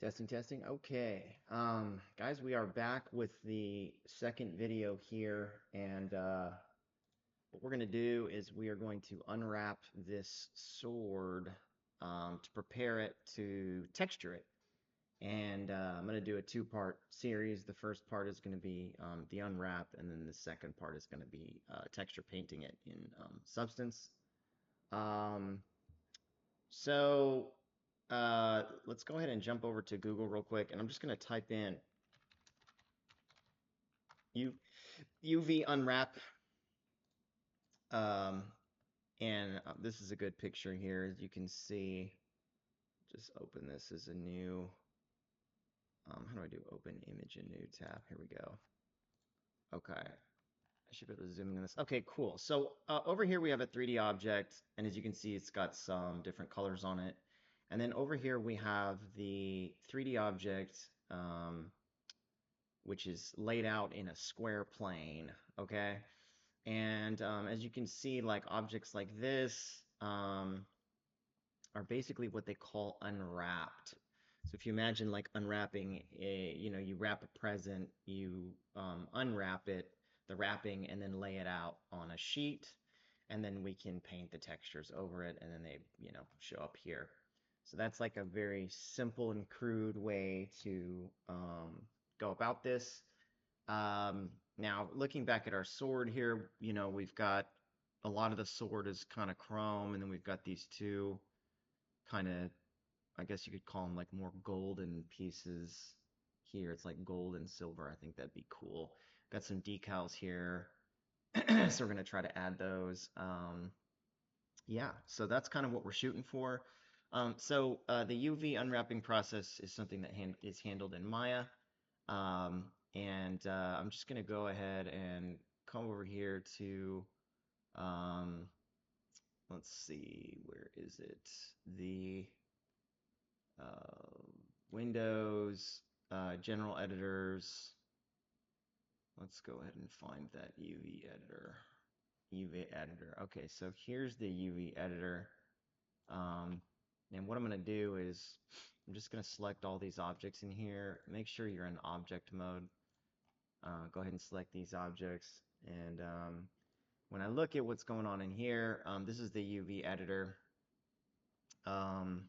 Testing, testing. Okay. Guys, we are back with the second video here, and what we're going to do is we are going to unwrap this sword to prepare it to texture it. And I'm going to do a two-part series. The first part is going to be the unwrap, and then the second part is going to be texture painting it in Substance. Um, so let's go ahead and jump over to Google real quick, and I'm just going to type in U UV unwrap, um, and this is a good picture here. As you can see, just open this as a new, how do I do open image in new tab? Here we go. Okay, I should be able to zoom in this. Okay, cool. So over here we have a 3D object, and as you can see, it's got some different colors on it. And then over here we have the 3D object, which is laid out in a square plane, okay? And as you can see, like objects like this are basically what they call unwrapped. So if you imagine like unwrapping you wrap a present, you unwrap it, the wrapping, and then lay it out on a sheet, and then we can paint the textures over it, and then they, show up here. So that's like a very simple and crude way to go about this. Now, looking back at our sword here, we've got a lot of the sword is kind of chrome, and then we've got these two kind of, I guess you could call them like more golden pieces here. It's like gold and silver. I think that'd be cool. Got some decals here, so we're gonna try to add those. Yeah, so that's kind of what we're shooting for. The UV unwrapping process is something that is handled in Maya. And I'm just going to go ahead and come over here to, um, let's see, where is it? The uh, Windows, General Editors. Let's go ahead and find that UV editor. UV editor. Okay, so here's the UV editor. And what I'm going to do is I'm just going to select all these objects in here. Make sure you're in object mode. Go ahead and select these objects. And when I look at what's going on in here, this is the UV editor. Um,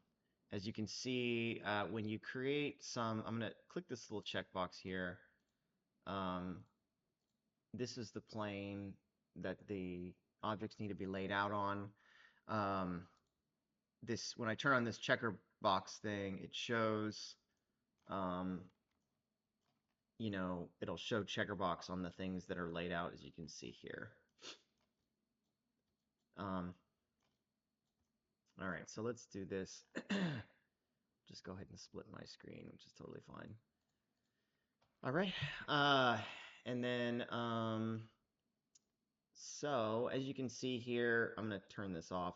as you can see, when you create some, I'm going to click this little checkbox here. Um, this is the plane that the objects need to be laid out on. When I turn on this checker box thing, it shows, um, it'll show checker box on the things that are laid out, as you can see here. Um, all right, so let's do this. Just go ahead and split my screen, which is totally fine. All right, and then so as you can see here, I'm going to turn this off.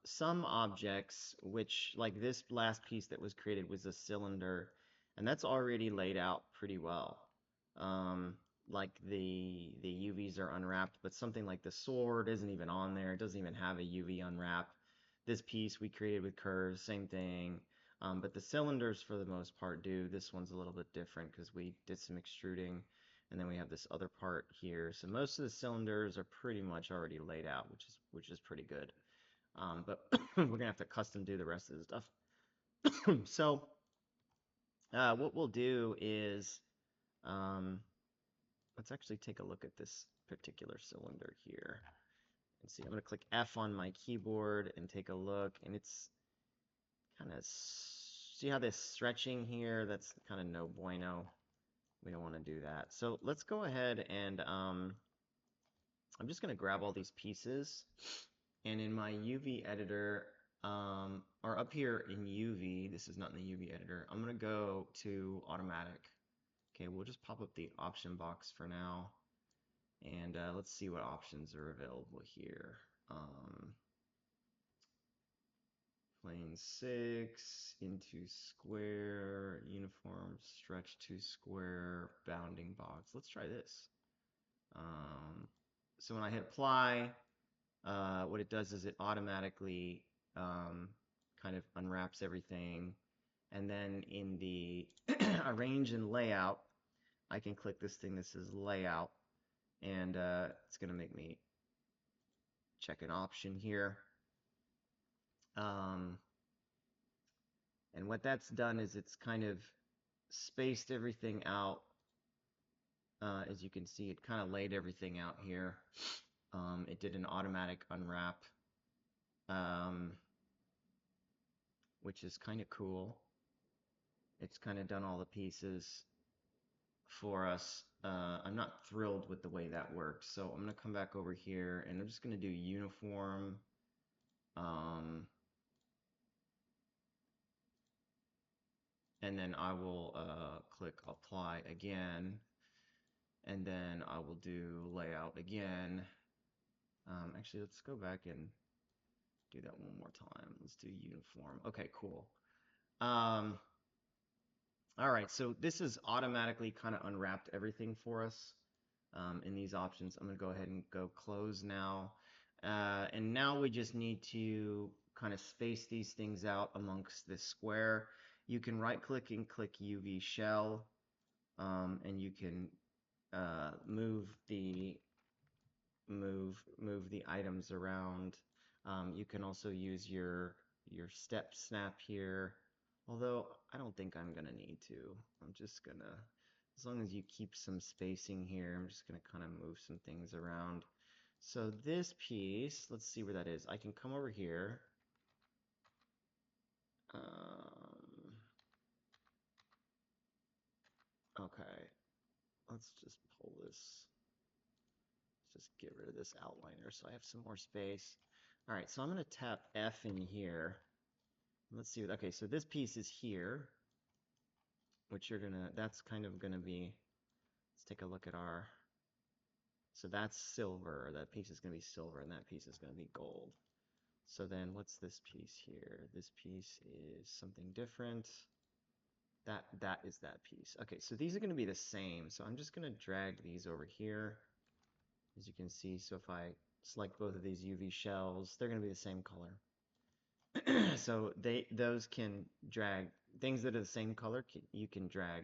Some objects, which like this last piece that was created was a cylinder, and that's already laid out pretty well. Like the UVs are unwrapped, but something like the sword isn't even on there. It doesn't even have a UV unwrap. This piece we created with curves, same thing. But the cylinders for the most part do. This one's a little bit different because we did some extruding, and then we have this other part here. So most of the cylinders are pretty much already laid out, which is pretty good. But we're gonna have to custom do the rest of the stuff. So what we'll do is let's actually take a look at this particular cylinder here and see. I'm going to click F on my keyboard and take a look, and it's kind of, see how this stretching here? That's kind of no bueno. We don't want to do that. So let's go ahead and I'm just going to grab all these pieces, and in my UV editor, or up here in UV, this is not in the UV editor, I'm going to go to automatic. Okay, we'll just pop up the option box for now. And let's see what options are available here. Plane 6, into square, uniform, stretch to square, bounding box. Let's try this. So when I hit apply, what it does is it automatically kind of unwraps everything. And then in the arrange and layout, I can click this thing that says layout, and it's going to make me check an option here. And what that's done is it's kind of spaced everything out. As you can see, it kind of laid everything out here. It did an automatic unwrap, which is kind of cool. It's kind of done all the pieces for us. I'm not thrilled with the way that works, so I'm going to come back over here and I'm just going to do uniform. And then I will click apply again, and then I will do layout again. Actually, let's go back and do that one more time. Let's do uniform. Okay, cool. All right, so this has automatically kind of unwrapped everything for us in these options. I'm going to go ahead and go close now. And now we just need to kind of space these things out amongst this square. You can right click and click UV shell, and you can move the items around. You can also use your step snap here, although I don't think I'm gonna need to. I'm just gonna, as long as you keep some spacing here, I'm just gonna kind of move some things around. So this piece, let's see where that is. I can come over here. Okay, let's just pull this. Let's just get rid of this outliner so I have some more space. All right, so I'm going to tap F in here. Let's see. Okay, so this piece is here, which that's kind of gonna be, let's take a look at our, so that's silver. That piece is gonna be silver, and that piece is gonna be gold. So then what's this piece here? This piece is something different. That is that piece. Okay, so these are gonna be the same. So I'm just gonna drag these over here, as you can see. So if I select both of these UV shells, they're gonna be the same color. So those can drag things that are the same color. You can drag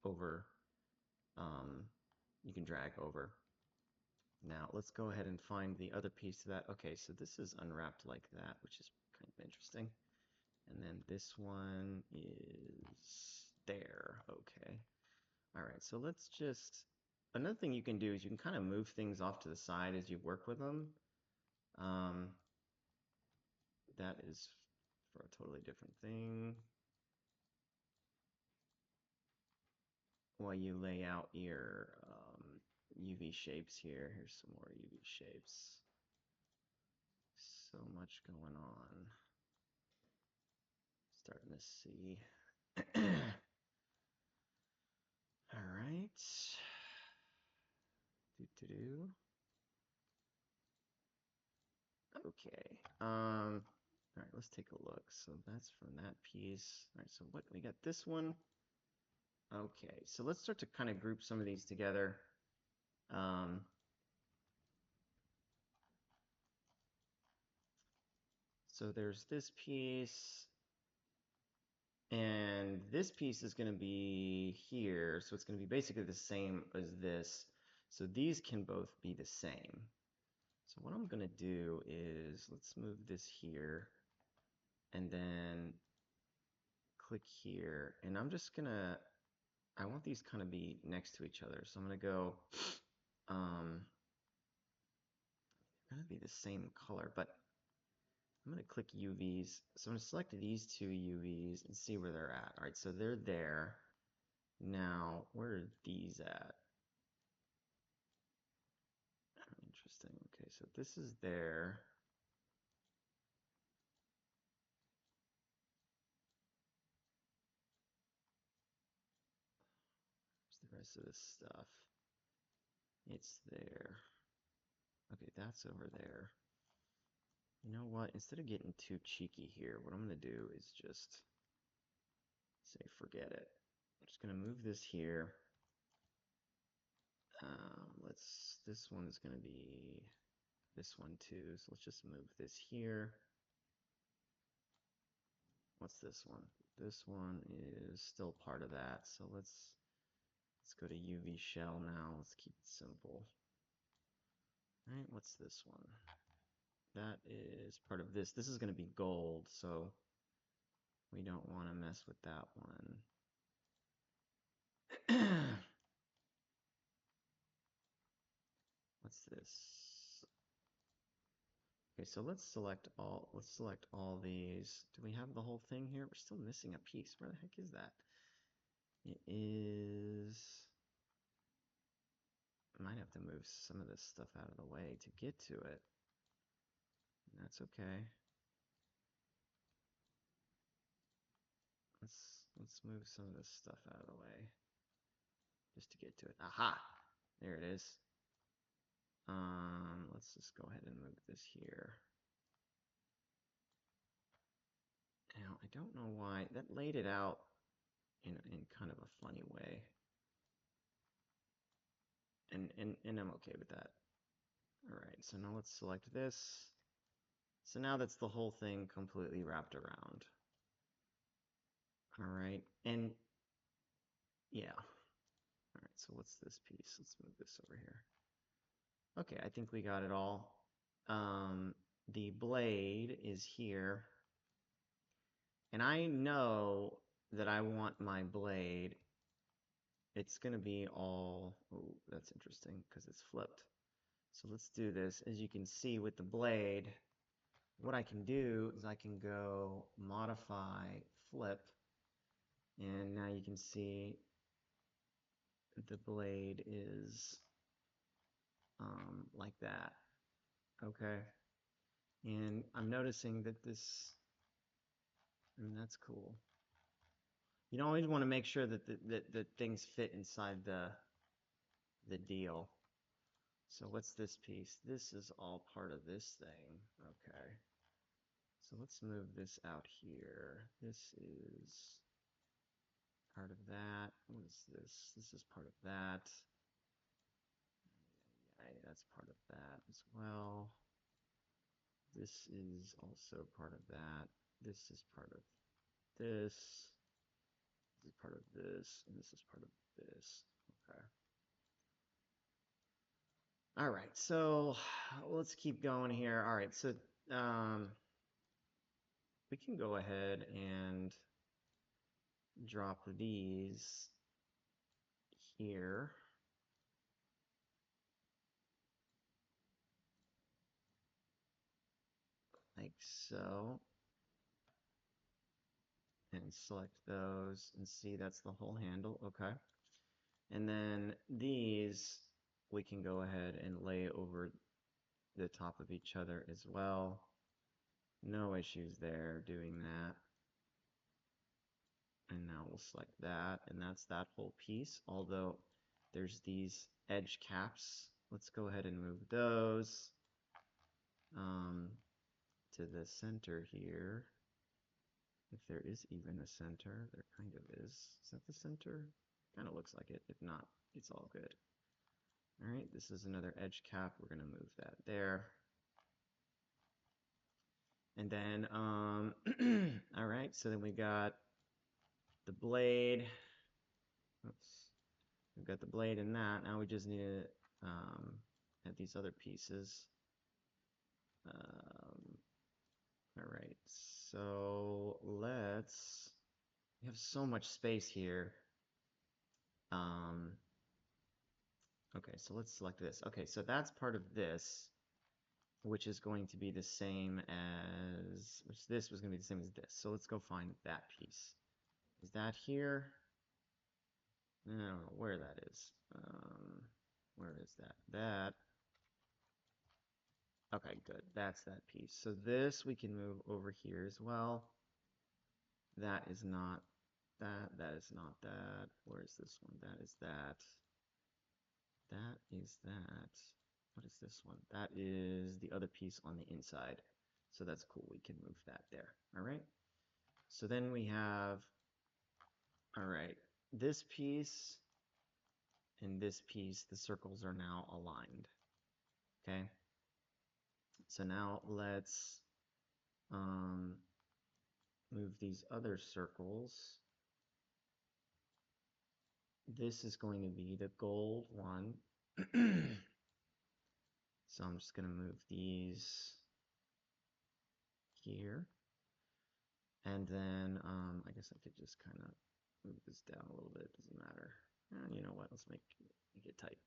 over. You can drag over. Now let's go ahead and find the other piece of that. Okay, so this is unwrapped like that, which is kind of interesting. And then this one is there. Okay. All right. So let's just. Another thing you can do is you can kind of move things off to the side as you work with them. That is for a totally different thing. While you lay out your UV shapes here, here's some more UV shapes. So much going on. Starting to see. All right. Do. Okay. All right, let's take a look. So that's from that piece. All right, so what we got this one. Okay, so let's start to kind of group some of these together. So there's this piece, and this piece is going to be here, so it's going to be basically the same as this. So these can both be the same. So what I'm going to do is, let's move this here, and then click here, and I'm just going to, I want these kind of be next to each other. So I'm going to go, going to be the same color, but I'm going to click UVs. So I'm going to select these two UVs and see where they're at. All right, so they're there. Now, where are these at? Interesting. Okay, so this is there. Where's the rest of this stuff? It's there. Okay, that's over there. You know what? Instead of getting too cheeky here, what I'm going to do is just say forget it. I'm just going to move this here. This one is going to be this one too. So let's just move this here. What's this one? this one is still part of that. So let's go to UV shell now. Let's keep it simple. All right, what's this one? That is part of this. This is going to be gold, so we don't want to mess with that one. What's this? Okay, so let's select all these. Do we have the whole thing here? We're still missing a piece. Where the heck is that? It is, I might have to move some of this stuff out of the way to get to it. That's okay. Let's move some of this stuff out of the way just to get to it. Aha! There it is. Let's just go ahead and move this here. Now, I don't know why that laid it out in kind of a funny way. And I'm okay with that. All right, so now let's select this. So now that's the whole thing completely wrapped around. All right, and yeah. All right, so what's this piece? Let's move this over here. Okay, I think we got it all. The blade is here. And I know that I want my blade. It's going to be all, oh, that's interesting because it's flipped. So let's do this. As you can see with the blade, what I can do is I can go modify flip. And now you can see the blade is like that. Okay. And I'm noticing that this, and that's cool. You always want to make sure that that things fit inside the deal. So what's this piece? This is all part of this thing. Okay. So let's move this out here. This is part of that. What is this? This is part of that. Yeah, that's part of that as well. This is also part of that. This is part of this. This is part of this, and this is part of this. Okay. All right, so let's keep going here. All right, so we can go ahead and drop these here. Like so. And select those and see that's the whole handle. Okay. And then these we can go ahead and lay over the top of each other as well. No issues there doing that. And now we'll select that, and that's that whole piece, although there's these edge caps. Let's go ahead and move those to the center here. If there is even a center, there kind of is. Is that the center? Kind of looks like it. If not, it's all good. All right, this is another edge cap. We're going to move that there. And then, all right, so then we got the blade. Oops. We've got the blade in that. Now we just need to add these other pieces. All right, so we have so much space here. Okay, so let's select this. Okay, so that's part of this, which is going to be the same as, which this was going to be the same as this. So let's go find that piece. Is that here? I don't know where that is. Where is that? That. Okay, good. That's that piece. So this we can move over here as well. That is not that. That is not that. Where is this one? That is that. That is that. What is this one? That is the other piece on the inside. So that's cool. We can move that there. All right. So then we have, all right, this piece and this piece, the circles are now aligned. Okay. So now let's move these other circles. This is going to be the gold one. So I'm just going to move these here. And then I guess I could just kind of move this down a little bit. Doesn't matter. You know what? Let's make it tight.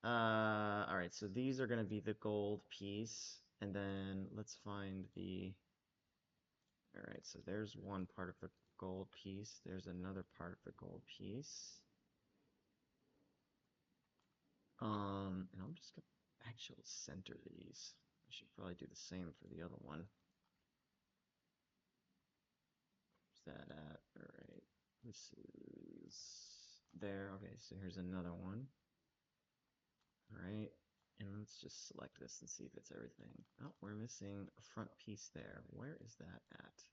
All right, so these are going to be the gold piece. And then let's find the... All right, so there's one part of the gold piece. There's another part of the gold piece. And I'm just going to actually center these. I should probably do the same for the other one. Where's that at? All right, this is there. Okay, so here's another one. All right, and let's just select this and see if it's everything. Oh, we're missing a front piece there. Where is that at?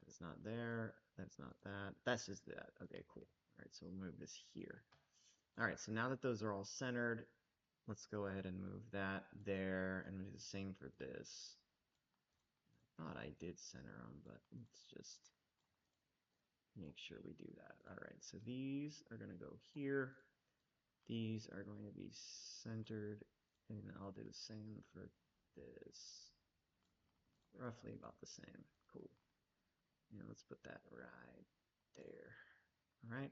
That's not there. That's not that. That's just that. Okay, cool. All right, so we'll move this here. All right, so now that those are all centered, let's go ahead and move that there, and we'll do the same for this. I thought I did center them, but let's just make sure we do that. All right, so these are going to go here. These are going to be centered, and I'll do the same for this. Roughly about the same. Cool. Yeah, let's put that right there. All right.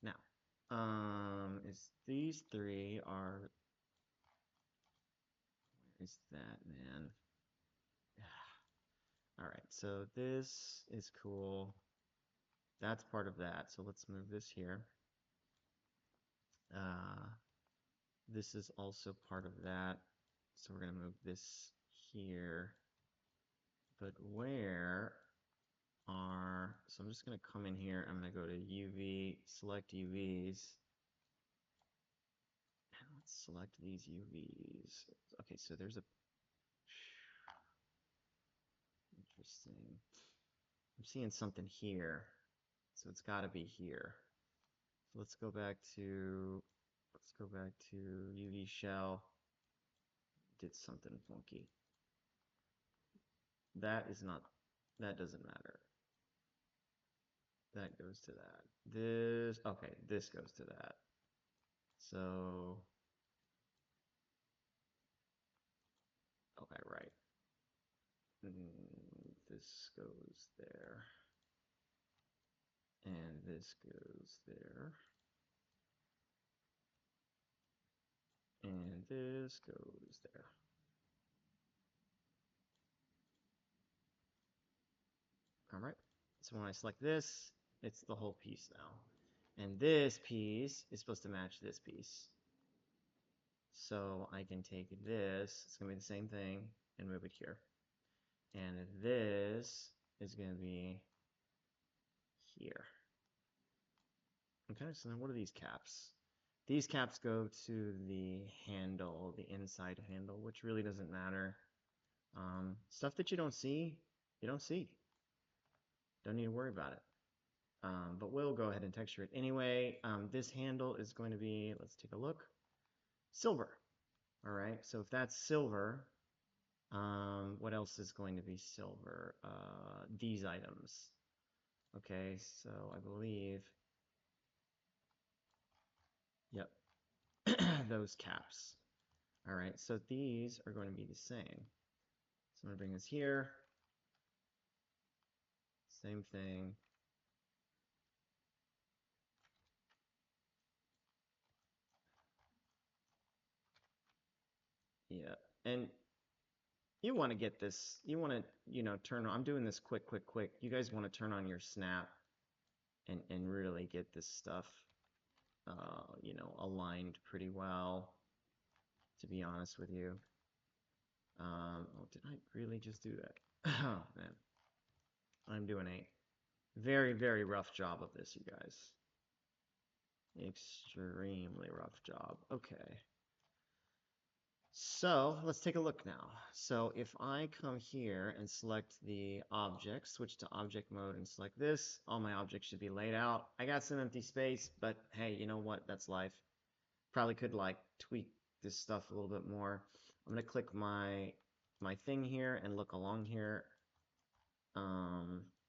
Now, is these three are... Where is that, man? All right, so this is cool. That's part of that. So let's move this here. This is also part of that. So we're going to move this here. But where are... So I'm just going to come in here. I'm going to go to UV, select UVs. And let's select these UVs. Okay, so there's a... Interesting. I'm seeing something here. So it's got to be here. So let's go back to UV shell. Did something funky. That is not, that doesn't matter. That goes to that. This, okay, this goes to that. So, okay, right. This goes there. And this goes there. And this goes there. All right. So when I select this, it's the whole piece now. And this piece is supposed to match this piece. So I can take this, it's going to be the same thing, and move it here. And this is going to be here. Okay, so then what are these caps? These caps go to the handle, the inside handle, which really doesn't matter. Stuff that you don't see, you don't see. Don't need to worry about it. But we'll go ahead and texture it anyway. This handle is going to be, let's take a look, silver. All right, so if that's silver, what else is going to be silver? These items. Okay, so I believe, yep, those caps. All right, so these are going to be the same. So I'm going to bring this here. Same thing. Yeah, and you want to get this, you want to, turn on, I'm doing this quick. You guys want to turn on your snap and really get this stuff, aligned pretty well, to be honest with you. Oh, did I really just do that? Oh, man. I'm doing a very rough job of this, you guys. Extremely rough job. Okay. So let's take a look now. So if I come here and select the object, switch to object mode and select this, all my objects should be laid out. I got some empty space, but hey, you know what? That's life. Probably could like tweak this stuff a little bit more. I'm gonna click my thing here and look along here.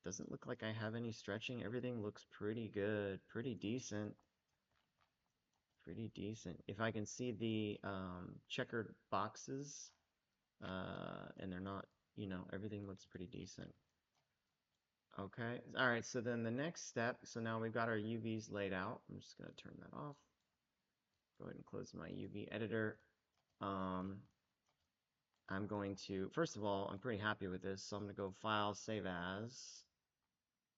Doesn't look like I have any stretching. Everything looks pretty good, pretty decent. Pretty decent. If I can see the checkered boxes, and they're not, everything looks pretty decent. Okay, all right, so then the next step, so now we've got our UVs laid out. I'm just gonna turn that off. Go ahead and close my UV editor. I'm going to, first of all, I'm pretty happy with this, so I'm gonna go File, Save As,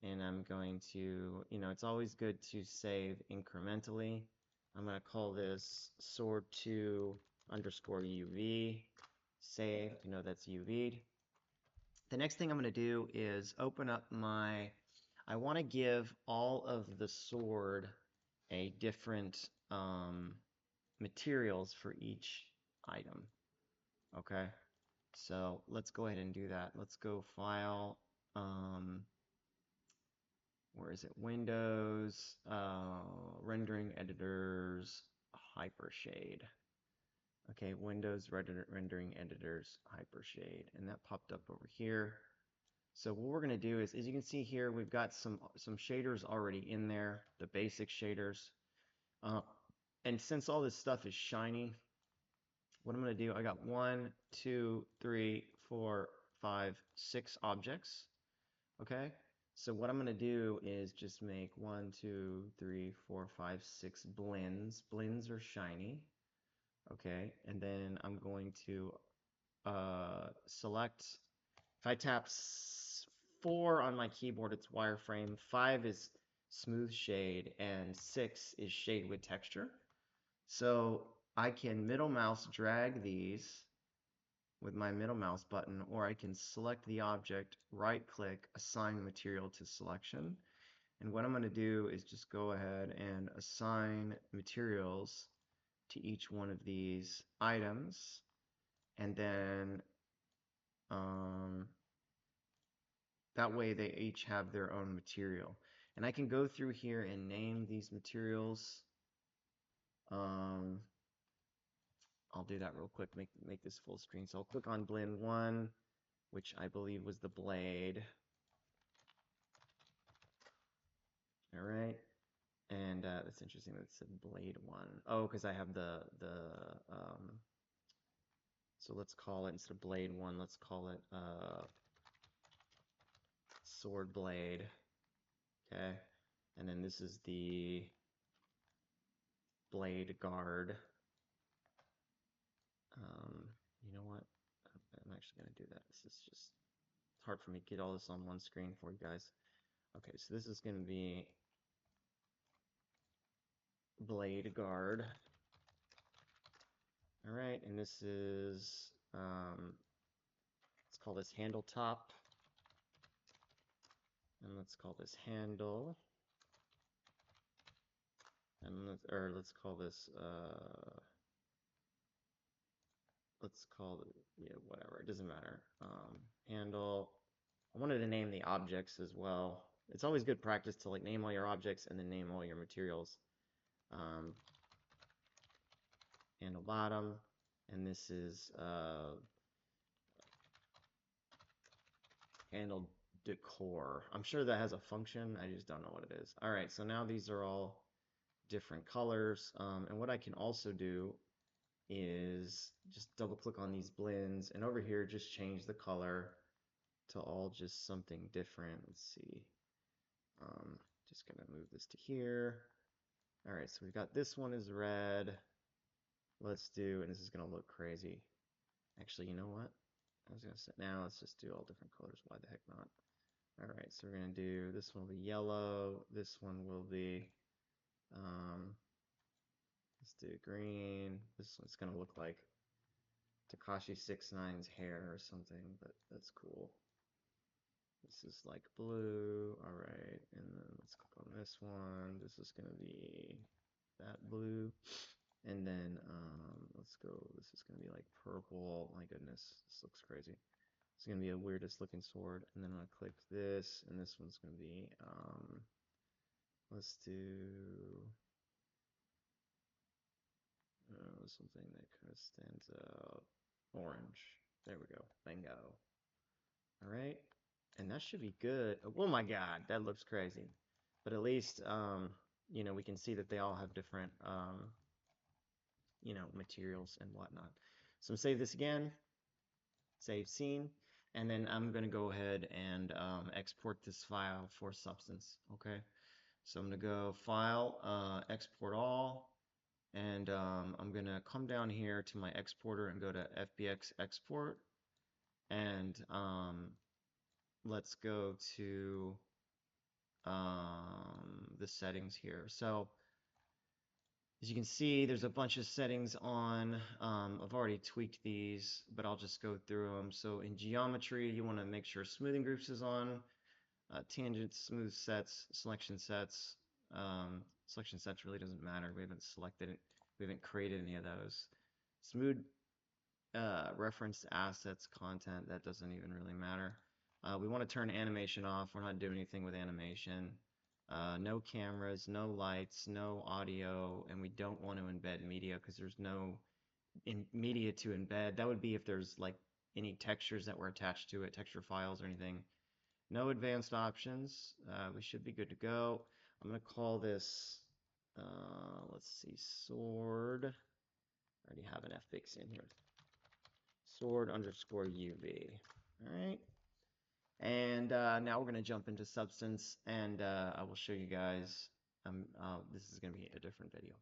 and I'm going to, it's always good to save incrementally. I'm gonna call this sword2 underscore UV, save, that's UV'd. The next thing I'm gonna do is open up I wanna give all of the sword a different materials for each item, okay? So let's go ahead and do that. Let's go File, where is it? Windows, Rendering Editors, Hypershade. Okay, Windows Rendering Editors, Hypershade, and that popped up over here. So what we're gonna do is, as you can see here, we've got some shaders already in there, the basic shaders. And since all this stuff is shiny, what I'm going to do, I got 1, 2, 3, 4, 5, 6 objects. Okay, so what I'm going to do is just make 1, 2, 3, 4, 5, 6 blends. Blends are shiny. Okay, and then I'm going to select, if I tap 4 on my keyboard, it's wireframe, 5 is smooth shade, and 6 is shade with texture. So I can middle mouse drag these with my middle mouse button, or I can select the object, right click, assign material to selection. And what I'm going to do is just go ahead and assign materials to each one of these items, and then that way they each have their own material. And I can go through here and name these materials. I'll do that real quick, make this full screen. So I'll click on blend 1, which I believe was the blade. All right, and that's interesting that it said blade 1. Oh, because I have so let's call it, instead of blade 1, let's call it sword blade. Okay, and then this is the blade guard. You know what? I'm actually going to do that. This is just hard for me to get all this on one screen for you guys. Okay, so this is going to be blade guard. All right, and this is, let's call this handle top. And let's call this handle. And let's call this, let's call it, yeah, whatever, it doesn't matter. Handle. I wanted to name the objects as well. It's always good practice to like name all your objects and then name all your materials. Handle bottom, and this is handle decor. I'm sure that has a function, I just don't know what it is. All right, so now these are all different colors, and what I can also do is just double click on these blends, and over here just change the color to all just something different. Let's see, just gonna move this to here. All right, so we've got this one is red. Let's do, and this is gonna look crazy. Actually, you know what? I was gonna say, now let's just do all different colors. Why the heck not? All right, so we're gonna do, this one will be yellow. This one will be, let's do green. This one's gonna look like Tekashi 69's hair or something, but that's cool. This is like blue. All right, and then let's click on this one. This is gonna be that blue. And then let's go, this is going to be like purple. My goodness, this looks crazy. It's going to be a weirdest looking sword. And then I'm going to click this, and this one's going to be, let's do something that kind of stands out. Orange. There we go. Bingo. All right. And that should be good. Oh my God, that looks crazy. But at least, you know, we can see that they all have different, you know, materials and whatnot. So I'm gonna save this again, save scene, and then I'm gonna go ahead and export this file for Substance. Okay. So I'm gonna go File, Export All, and I'm gonna come down here to my exporter and go to FBX Export, and let's go to the settings here. So as you can see, there's a bunch of settings on. I've already tweaked these, but I'll just go through them. So in geometry, you want to make sure smoothing groups is on. Tangents, smooth sets, selection sets. Selection sets really doesn't matter. We haven't selected it. We haven't created any of those. Smooth referenced assets content, that doesn't even really matter. We want to turn animation off. We're not doing anything with animation. No cameras, no lights, no audio, and we don't want to embed media because there's no media to embed. That would be if there's like any textures that were attached to it, texture files or anything. No advanced options. We should be good to go. I'm going to call this, let's see, sword. I already have an fix in here. Sword underscore UV. All right. And now we're going to jump into Substance, and I will show you guys. This is going to be a different video.